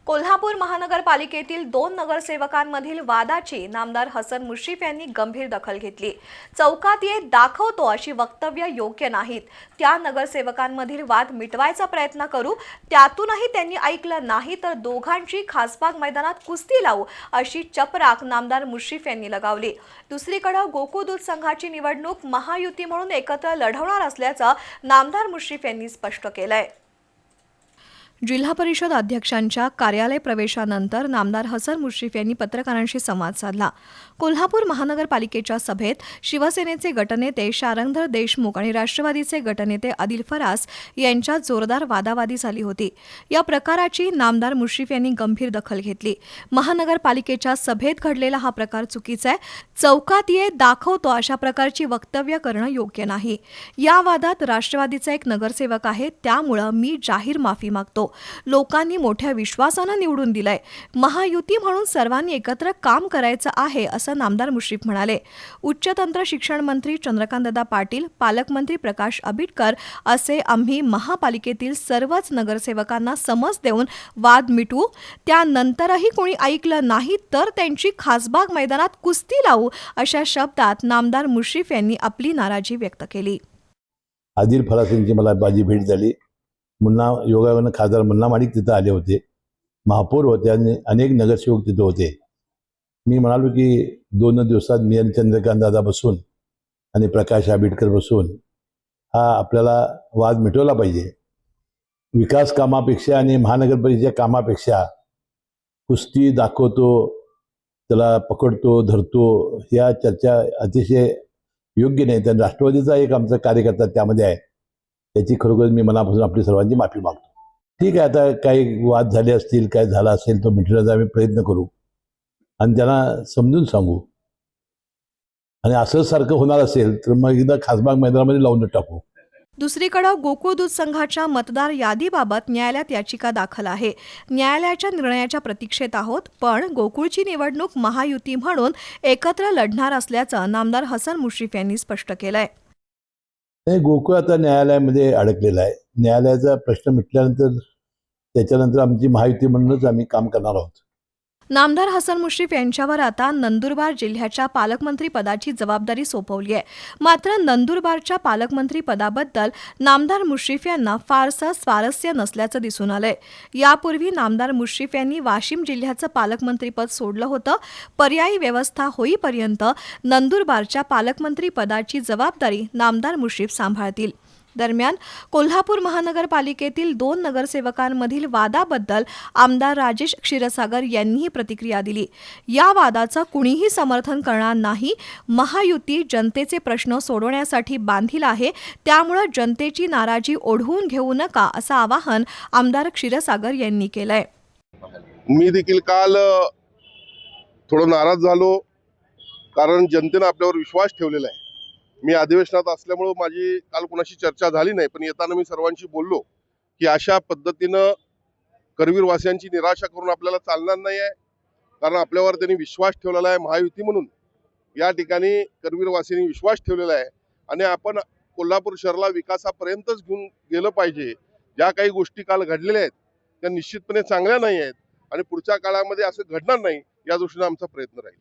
कोल्हापूर महानगरपालिकेतील 2 नगरसेवकांमधील वादाची नामदार हसन मुश्रीफ यांनी गंभीर दखल घेतली। चौकात ये दाखवतो अशी वक्तव्य योग्य नाहीत। त्या नगरसेवकांमधील वाद मिटवायचा प्रयत्न करू, त्यातूनही त्यांनी ऐकलं नाही तर दोघांची खासबाग मैदानात कुस्ती लावू अशी चपराक नामदार मुश्रीफ यांनी लगावली। दुसरीकडे गोकुळ दूध संघाची निवडणूक महायुती म्हणून एकत्र लढवणार असल्याचं नामदार मुश्रीफ यांनी स्पष्ट केलंय। जिल्हा परिषद अध्यक्षांच्या कार्यालय प्रवेशानंतर नामदार हसन मुश्रीफ यांनी पत्रकारांशी संवाद साधला। कोल्हापूर महानगरपालिकेच्या सभेत शिवसेनेचे गटनेते शारंगधर देशमुख आणि राष्ट्रवादीचे गटनेते आदिल फरास यांच्यात जोरदार वादावादी झाली होती। या प्रकाराची नामदार मुश्रीफ यांनी गंभीर दखल घेतली। महानगरपालिकेच्या सभेत घडलेला हा प्रकार चुकीचा आहे। चौकात ये दाखवतो अशा प्रकारची वक्तव्य करणं योग्य नाही। या वादात राष्ट्रवादीचा एक नगरसेवक आहे, त्यामुळे मी जाहीर माफी मागतो। लोकांनी मोठ्या विश्वासाने निवडून दिलंय। महायुती म्हणून सर्वांनी एकत्र काम करायचं आहे असं नामदार मुश्रीफ म्हणाले। उच्च तंत्र शिक्षण मंत्री चंद्रकांतदादा पाटील, पालकमंत्री प्रकाश आंबेडकर असे आम्ही महापालिकेतील सर्वच नगरसेवकांना समज देऊन वाद मिटवू, त्यानंतरही कोणी ऐकलं नाही तर त्यांची खासबाग मैदानात कुस्ती लावू अशा शब्दात नामदार मुश्रीफ यांनी आपली नाराजी व्यक्त केली। आदिल फरास यांची मला माझी भेट झाली। मुन्ना योगायोगानं खासदार मुन्ना माडिक तिथं आले होते, महापौर होते आणि अनेक नगरसेवक तिथं होते। मी म्हणालो की 2 दिवसात मी आणि चंद्रकांत दादा बसून आणि प्रकाश आंबेडकर बसून हा आपल्याला वाद मिटवला पाहिजे। विकास कामापेक्षा आणि महानगरपालिकेच्या कामापेक्षा कुस्ती दाखवतो, त्याला पकडतो धरतो या चर्चा अतिशय योग्य नाही। तर राष्ट्रवादीचा एक आमचा कार्यकर्ता त्यामध्ये आहे, त्याची खरोखर मी मनापासून आपली सर्वांची माफी मागतो। ठीक आहे, आता काही वाद झाले असतील, काय झाला असेल तो मिटवण्याचा आम्ही प्रयत्न करू आणि त्यांना समजून सांगू। आणि असं सारखं होणार असेल तर मग एकदा खासबाग मैदानामध्ये लावून टाकू। दुसरीकडे गोकुळ दूध संघाच्या मतदार यादीबाबत न्यायालयात याचिका दाखल आहे। न्यायालयाच्या निर्णयाच्या प्रतीक्षेत आहोत, पण गोकुळची निवडणूक महायुती म्हणून एकत्र लढणार असल्याचं नामदार हसन मुश्रीफ यांनी स्पष्ट केलंय। गोकुळ आता न्यायालयामध्ये अडकलेला आहे। न्यायालयाचा प्रश्न मिटल्यानंतर त्याच्यानंतर आमची महायुती म्हणूनच आम्ही काम करणार आहोत। नामदार हसन मुश्रीफ यांच्यावर आता नंदुरबार जिल्ह्याच्या पालकमंत्री पदाची जबाबदारी सोपवली आहे। मात्र नंदुरबारच्या पालकमंत्री पदाबद्दल नामदार मुश्रीफ यांना फारसं स्वारस्य नसल्याचं दिसून आलंय। यापूर्वी नामदार मुश्रीफ यांनी वाशिम जिल्ह्याचं पालकमंत्रीपद सोडलं होतं। पर्यायी व्यवस्था होईपर्यंत नंदुरबारच्या पालकमंत्री पदाची जबाबदारी नामदार मुश्रीफ सांभाळतील। दरम्यान कोल्हापूर महानगरपालिकेतील 2 नगरसेवकांमधील वादाबद्दल आमदार राजेश क्षीरसागर यांनीही प्रतिक्रिया दिली। या वादाचं कुणीही समर्थन करणार नाही। महायुती जनतेचे प्रश्न सोडवण्यासाठी बांधील आहे, त्यामुळे जनतेची नाराजी ओढवून घेऊ नका असं आवाहन आमदार क्षीरसागर यांनी केलंय। मी देखील काल थोडं नाराज झालो, कारण जनतेने आपल्यावर विश्वास ठेवलेला आहे। मी अधिवेशनात असल्यामुळे माझी काल कोणाशी चर्चा झाली नाही, पण येताना मी सर्वांशी बोललो की अशा पद्धतीनं करवीरवासियांची निराशा करून आपल्याला चालणार नाही आहे, कारण आपल्यावर त्यांनी विश्वास ठेवलेला आहे। महायुती म्हणून या ठिकाणी करवीरवासियांनी विश्वास ठेवलेला आहे आणि आपण कोल्हापूर शहराला विकासापर्यंतच घेऊन गेलं पाहिजे। ज्या काही गोष्टी काल घडलेल्या आहेत त्या निश्चितपणे चांगल्या नाही आहेत आणि पुढच्या काळामध्ये असं घडणार नाही या दृष्टीने आमचा प्रयत्न राहील।